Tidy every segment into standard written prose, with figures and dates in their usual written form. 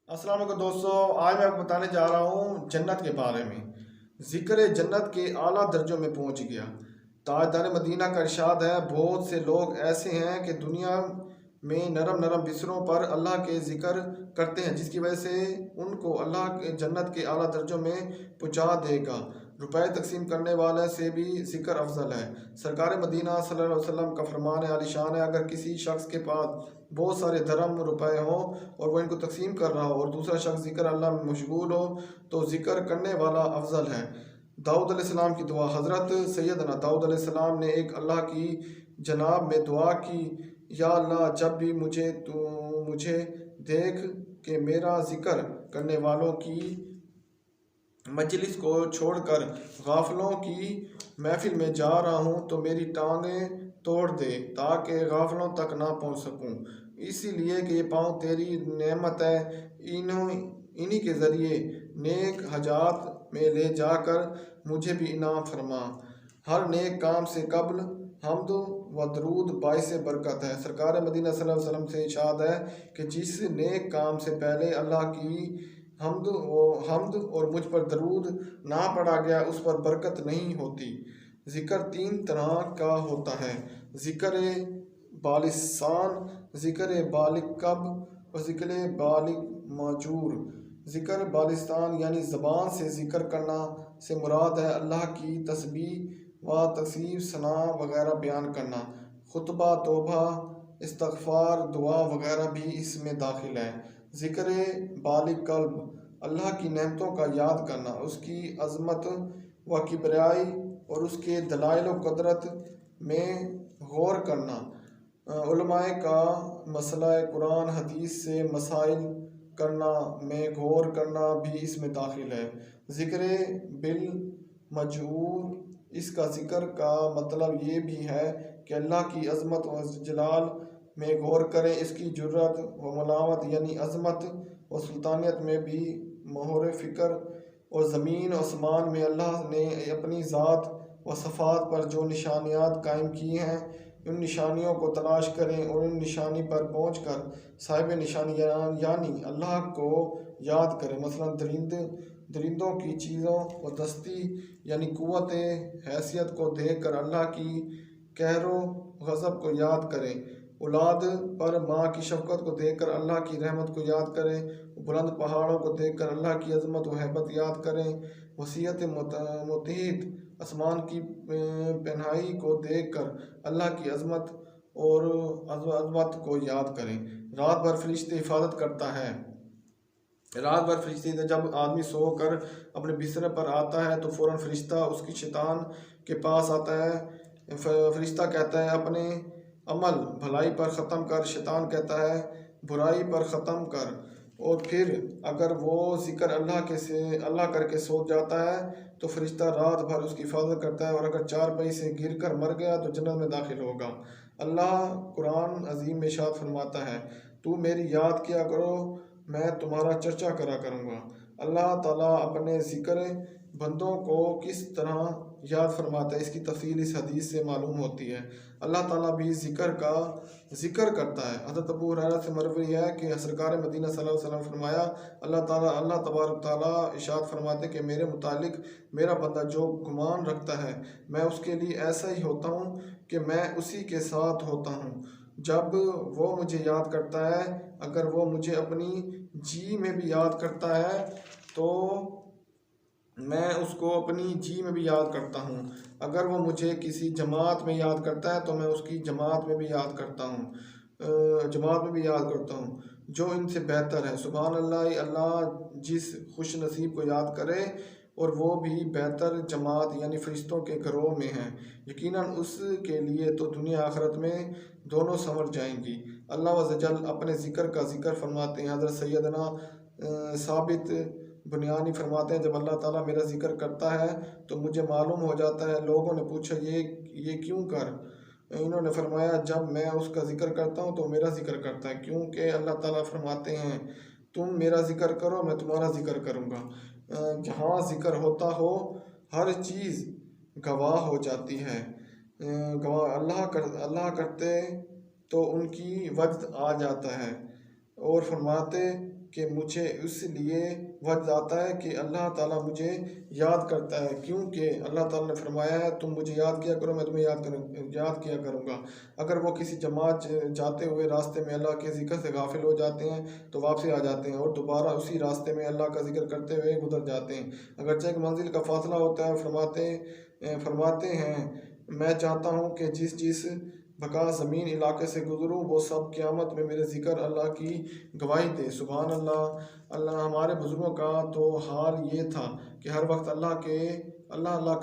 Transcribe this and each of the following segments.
السلام علیکم دوستو، آج میں آپ کو بتانے جا رہا ہوں جنت کے بارے میں۔ ذکر جنت کے اعلیٰ درجوں میں پہنچ گیا۔ تاجدار مدینہ کا ارشاد ہے، بہت سے لوگ ایسے ہیں کہ دنیا میں نرم نرم بستروں پر اللہ کے ذکر کرتے ہیں، جس کی وجہ سے ان کو اللہ کے جنت کے اعلیٰ درجوں میں پہنچا دے گا۔ روپے تقسیم کرنے والے سے بھی ذکر افضل ہے۔ سرکار مدینہ صلی اللہ علیہ وسلم کا فرمان عالی شان ہے، اگر کسی شخص کے پاس بہت سارے درہم روپے ہوں اور وہ ان کو تقسیم کر رہا ہو اور دوسرا شخص ذکر اللہ میں مشغول ہو تو ذکر کرنے والا افضل ہے۔ داؤد علیہ السلام کی دعا۔ حضرت سیدنا داؤد علیہ السلام نے ایک اللہ کی جناب میں دعا کی، یا اللہ، جب بھی مجھے دیکھ کہ میرا ذکر کرنے والوں کی مجلس کو چھوڑ کر غافلوں کی محفل میں جا رہا ہوں تو میری ٹانگیں توڑ دے تاکہ غافلوں تک نہ پہنچ سکوں، اسی لیے کہ یہ پاؤں تیری نعمت ہے، انہی کے ذریعے نیک حاجات میں لے جا کر مجھے بھی انعام فرما۔ ہر نیک کام سے قبل حمد و درود باعث برکت ہے۔ سرکار مدینہ صلی اللہ علیہ وسلم سے ارشاد ہے کہ جس نیک کام سے پہلے اللہ کی حمد اور مجھ پر درود نہ پڑھا گیا اس پر برکت نہیں ہوتی۔ ذکر تین طرح کا ہوتا ہے: ذکر بالسان، ذکر بالقلب اور ذکر بالماجور۔ ذکر بالسان یعنی زبان سے ذکر کرنا سے مراد ہے اللہ کی تسبیح و تصویف، ثنا وغیرہ بیان کرنا۔ خطبہ، توبہ، استغفار، دعا وغیرہ بھی اس میں داخل ہے۔ ذکر بالقلب اللہ کی نعمتوں کا یاد کرنا، اس کی عظمت و کبریائی اور اس کے دلائل و قدرت میں غور کرنا۔ علماء کا مسئلہ قرآن حدیث سے مسائل کرنا میں غور کرنا بھی اس میں داخل ہے۔ ذکر بالمجہور، اس کا ذکر کا مطلب یہ بھی ہے کہ اللہ کی عظمت و جلال میں غور کریں، اس کی جرات و ملاوت یعنی عظمت و سلطانیت میں بھی محور فکر، اور زمین و آسمان میں اللہ نے اپنی ذات و صفات پر جو نشانیات قائم کی ہیں ان نشانیوں کو تلاش کریں اور ان نشانی پر پہنچ کر صاحب نشانی یعنی اللہ کو یاد کریں۔ مثلا درندوں کی چیزوں و دستی یعنی قوت حیثیت کو دیکھ کر اللہ کی قہر و غضب کو یاد کریں، اولاد پر ماں کی شفقت کو دیکھ کر اللہ کی رحمت کو یاد کریں، بلند پہاڑوں کو دیکھ کر اللہ کی عظمت و ہیبت یاد کریں، وسعت محیط آسمان کی پنہائی کو دیکھ کر اللہ کی عظمت کو یاد کریں۔ رات بھر فرشتے حفاظت کرتا ہے۔ رات بھر فرشتے، جب آدمی سو کر اپنے بستر پر آتا ہے تو فوراً فرشتہ اس کی شیطان کے پاس آتا ہے۔ فرشتہ کہتا ہے اپنے عمل بھلائی پر ختم کر، شیطان کہتا ہے برائی پر ختم کر، اور پھر اگر وہ ذکر اللہ کر کے سو جاتا ہے تو فرشتہ رات بھر اس کی حفاظت کرتا ہے، اور اگر چارپائی سے گر کر مر گیا تو جنت میں داخل ہوگا۔ اللہ قرآن عظیم میں ارشاد فرماتا ہے، تو میری یاد کیا کرو، میں تمہارا چرچا کرا کروں گا۔ اللہ تعالیٰ اپنے ذکر بندوں کو کس طرح یاد فرماتا ہے، اس کی تفصیل اس حدیث سے معلوم ہوتی ہے۔ اللہ تعالیٰ بھی ذکر کا ذکر کرتا ہے۔ حضرت ابو ہریرہ سے مروی ہے کہ سرکار مدینہ صلی اللہ علیہ وسلم فرمایا، اللہ تبارک تعالیٰ ارشاد فرماتے کہ میرے متعلق میرا بندہ جو گمان رکھتا ہے میں اس کے لیے ایسا ہی ہوتا ہوں کہ میں اسی کے ساتھ ہوتا ہوں جب وہ مجھے یاد کرتا ہے۔ اگر وہ مجھے اپنی جی میں بھی یاد کرتا ہے تو میں اس کو اپنی جی میں بھی یاد کرتا ہوں، اگر وہ مجھے کسی جماعت میں یاد کرتا ہے تو میں اس کی جماعت میں بھی یاد کرتا ہوں جو ان سے بہتر ہے۔ سبحان اللہ، اللہ جس خوش نصیب کو یاد کرے اور وہ بھی بہتر جماعت یعنی فرشتوں کے گروہ میں ہے، یقیناً اس کے لیے تو دنیا آخرت میں دونوں سنور جائیں گی۔ اللہ عز و جل اپنے ذکر کا ذکر فرماتے ہیں۔ حضرت سیدنا ثابت بنیانی فرماتے ہیں، جب اللہ تعالیٰ میرا ذکر کرتا ہے تو مجھے معلوم ہو جاتا ہے۔ لوگوں نے پوچھا یہ کیوں کر؟ انہوں نے فرمایا جب میں اس کا ذکر کرتا ہوں تو میرا ذکر کرتا ہے، کیونکہ اللہ تعالیٰ فرماتے ہیں تم میرا ذکر کرو میں تمہارا ذکر کروں گا۔ جہاں ذکر ہوتا ہو ہر چیز گواہ ہو جاتی ہے۔ اللہ کرتے تو ان کی وجد آ جاتا ہے، اور فرماتے کہ مجھے اس لیے وجد آتا ہے کہ اللہ تعالیٰ مجھے یاد کرتا ہے، کیونکہ اللہ تعالیٰ نے فرمایا ہے تم مجھے یاد کیا کرو، میں تمہیں یاد کیا کروں گا۔ اگر وہ کسی جماعت جاتے ہوئے راستے میں اللہ کے ذکر سے غافل ہو جاتے ہیں تو واپسی آ جاتے ہیں اور دوبارہ اسی راستے میں اللہ کا ذکر کرتے ہوئے گزر جاتے ہیں، اگرچہ ایک منزل کا فاصلہ ہوتا ہے۔ فرماتے ہیں میں چاہتا ہوں کہ جس بقا زمین علاقے سے گزروں وہ سب قیامت میں میرے ذکر اللہ کی گواہی دے۔ سبحان اللہ۔ ہمارے بزرگوں کا تو حال یہ تھا کہ ہر وقت اللہ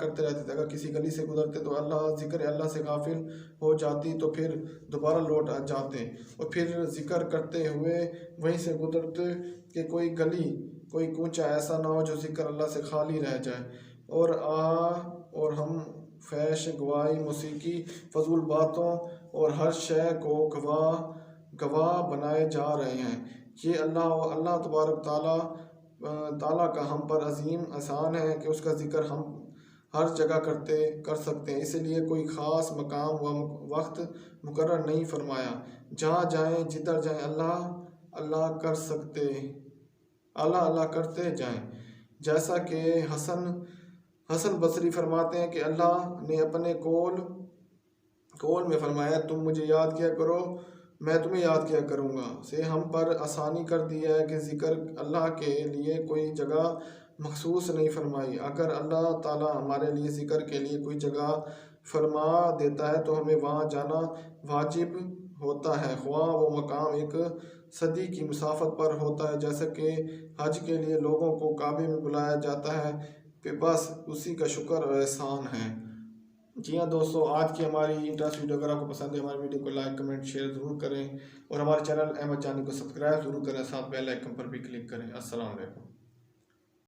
کرتے رہتے تھے۔ اگر کسی گلی سے گزرتے تو ذکر اللہ سے غافل ہو جاتی تو پھر دوبارہ لوٹ جاتے اور پھر ذکر کرتے ہوئے وہیں سے گزرتے کہ کوئی گلی کوئی کوچہ ایسا نہ ہو جو ذکر اللہ سے خالی رہ جائے، اور ہم فحش گواہی، موسیقی، فضول باتوں اور ہر شے کو گواہ بنائے جا رہے ہیں۔ یہ اللہ تبارک تعالیٰ کا ہم پر عظیم احسان ہے کہ اس کا ذکر ہم ہر جگہ کر سکتے ہیں، اس لیے کوئی خاص مقام و وقت مقرر نہیں فرمایا۔ جہاں جائیں جدھر جائیں اللہ کرتے جائیں، جیسا کہ حسن بصری فرماتے ہیں کہ اللہ نے اپنے قول میں فرمایا تم مجھے یاد کیا کرو میں تمہیں یاد کیا کروں گا، سے ہم پر آسانی کر دی ہے کہ ذکر اللہ کے لیے کوئی جگہ مخصوص نہیں فرمائی۔ اگر اللہ تعالیٰ ہمارے لیے ذکر کے لیے کوئی جگہ فرما دیتا ہے تو ہمیں وہاں جانا واجب ہوتا ہے، خواہ وہ مقام ایک صدی کی مسافت پر ہوتا ہے، جیسا کہ حج کے لیے لوگوں کو کعبے میں بلایا جاتا ہے، کہ بس اسی کا شکر اور احسان ہے۔ جی ہاں دوستو، آج کی ہماری انٹرسٹ ویڈیو اگر آپ کو پسند ہے ہماری ویڈیو کو لائک کمنٹ شیئر ضرور کریں اور ہمارے چینل احمد جانی کو سبسکرائب ضرور کریں، ساتھ بیل آئیکن پر بھی کلک کریں۔ السلام علیکم۔